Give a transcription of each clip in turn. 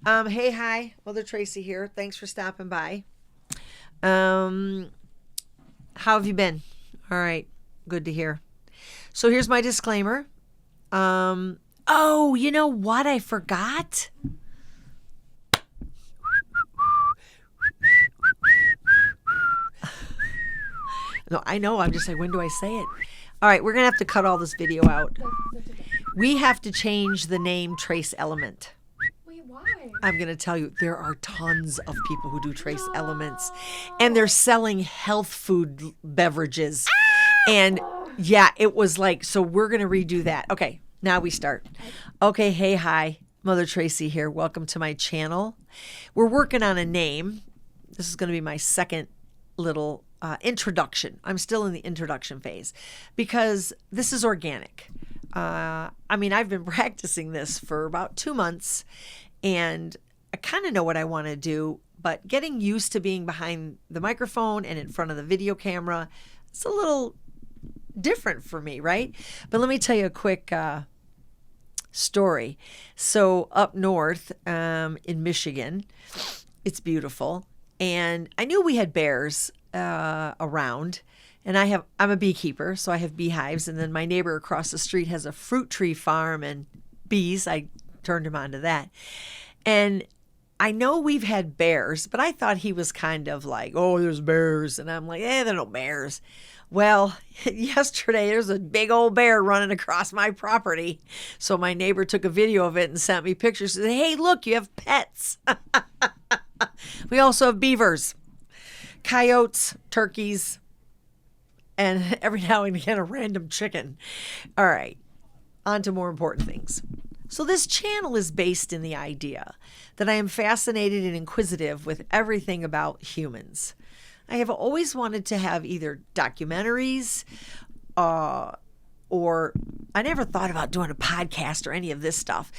Hey, hi, Mother Tracey here. Thanks for stopping by. How have you been? All right, good to hear. So here's my disclaimer. Oh, you know what? I forgot. No, I know. I'm just like, when do I say it? All right, we're gonna have to cut all this video out. We have to change the name Trace Element. Wait, why? I'm going to tell you, there are tons of people who do trace elements, and they're selling health food beverages. And yeah, it was like, so we're going to redo that. Okay, now we start. Okay, hey, hi, Mother Tracey here. Welcome to my channel. We're working on a name. This is going to be my second little introduction. I'm still in the introduction phase because this is organic. I've been practicing this for about 2 months, and I kind of know what I want to do, but getting used to being behind the microphone and in front of the video camera, it's a little different for me, right? But let me tell you a quick story. So up north in Michigan, it's beautiful, and I knew we had bears around. And I'm a beekeeper, so I have beehives. And then my neighbor across the street has a fruit tree farm and bees. I turned him on to that. And I know we've had bears, but I thought he was kind of like, oh, there's bears. And I'm like, there are no bears. Well, yesterday there's a big old bear running across my property. So my neighbor took a video of it and sent me pictures. Said, hey, look, you have pets. We also have beavers, coyotes, turkeys, and every now and again a random chicken. All right, on to more important things. So this channel is based in the idea that I am fascinated and inquisitive with everything about humans. I have always wanted to have either documentaries or I never thought about doing a podcast or any of this stuff,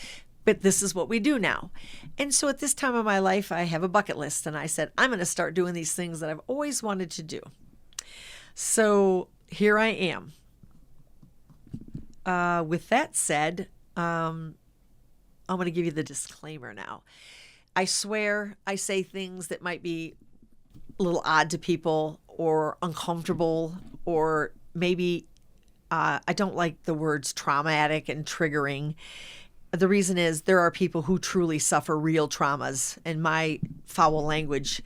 but this is what we do now. And so at this time of my life, I have a bucket list, and I said, I'm going to start doing these things that I've always wanted to do. So here I am. With that said, I'm going to give you the disclaimer now. I swear I say things that might be a little odd to people or uncomfortable, or maybe I don't like the words traumatic and triggering. The reason is there are people who truly suffer real traumas, and my foul language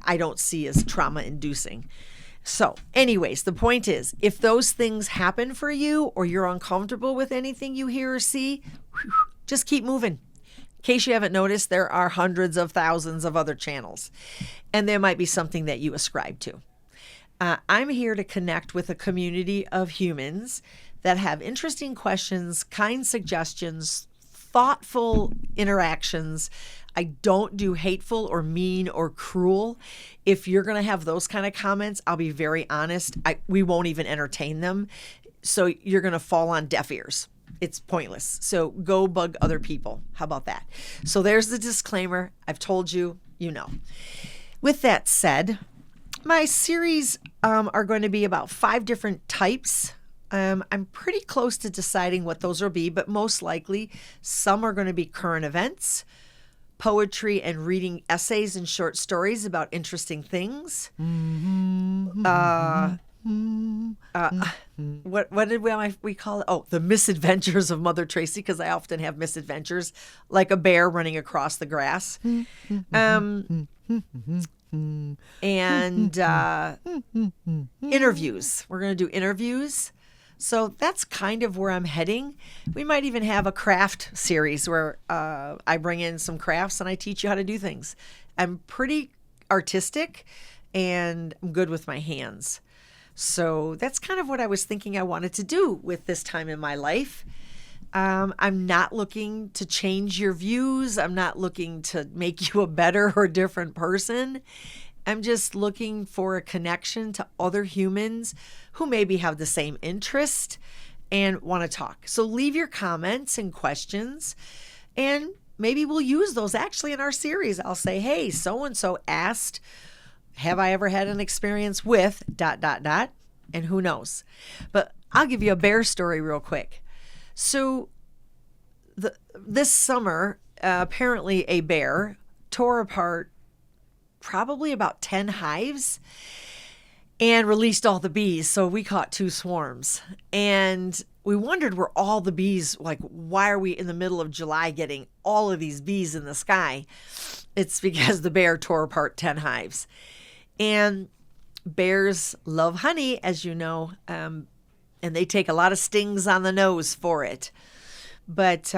I don't see as trauma-inducing. So anyways, the point is, if those things happen for you or you're uncomfortable with anything you hear or see, just keep moving. In case you haven't noticed, there are hundreds of thousands of other channels, and there might be something that you ascribe to. I'm here to connect with a community of humans that have interesting questions, kind suggestions, thoughtful interactions. I don't do hateful or mean or cruel. If you're going to have those kind of comments, I'll be very honest. We won't even entertain them. So you're going to fall on deaf ears. It's pointless. So go bug other people. How about that? So there's the disclaimer. I've told you, you know. With that said, my series are going to be about 5 different types. I'm pretty close to deciding what those will be, but most likely some are going to be current events, poetry, and reading essays and short stories about interesting things. What did we call it? Oh, the misadventures of Mother Tracey, because I often have misadventures, like a bear running across the grass. And interviews. We're going to do interviews. So that's kind of where I'm heading. We might even have a craft series where I bring in some crafts and I teach you how to do things. I'm pretty artistic and I'm good with my hands. So that's kind of what I was thinking I wanted to do with this time in my life. I'm not looking to change your views. I'm not looking to make you a better or different person. I'm just looking for a connection to other humans who maybe have the same interest and want to talk. So leave your comments and questions, and maybe we'll use those actually in our series. I'll say, hey, so-and-so asked, have I ever had an experience with ... And who knows? But I'll give you a bear story real quick. So this summer, apparently a bear tore apart probably about 10 hives and released all the bees. So we caught 2 swarms. And we wondered where all the bees, like, why are we in the middle of July getting all of these bees in the sky? It's because the bear tore apart 10 hives. And bears love honey, as you know, and they take a lot of stings on the nose for it. But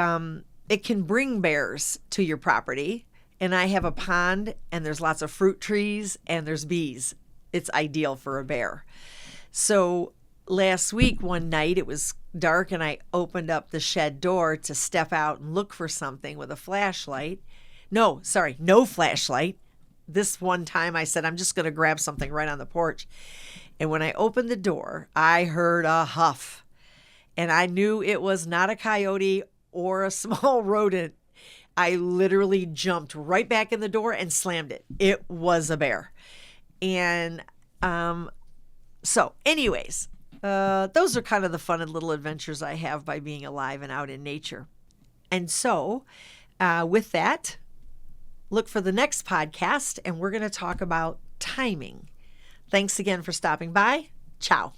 it can bring bears to your property. And I have a pond, and there's lots of fruit trees, and there's bees. It's ideal for a bear. So last week, one night, it was dark, and I opened up the shed door to step out and look for something with a flashlight. No flashlight. This one time I said, I'm just going to grab something right on the porch. And when I opened the door, I heard a huff. And I knew it was not a coyote or a small rodent. I literally jumped right back in the door and slammed it. It was a bear. And so anyways, those are kind of the fun and little adventures I have by being alive and out in nature. And so with that, look for the next podcast, and we're going to talk about timing. Thanks again for stopping by. Ciao.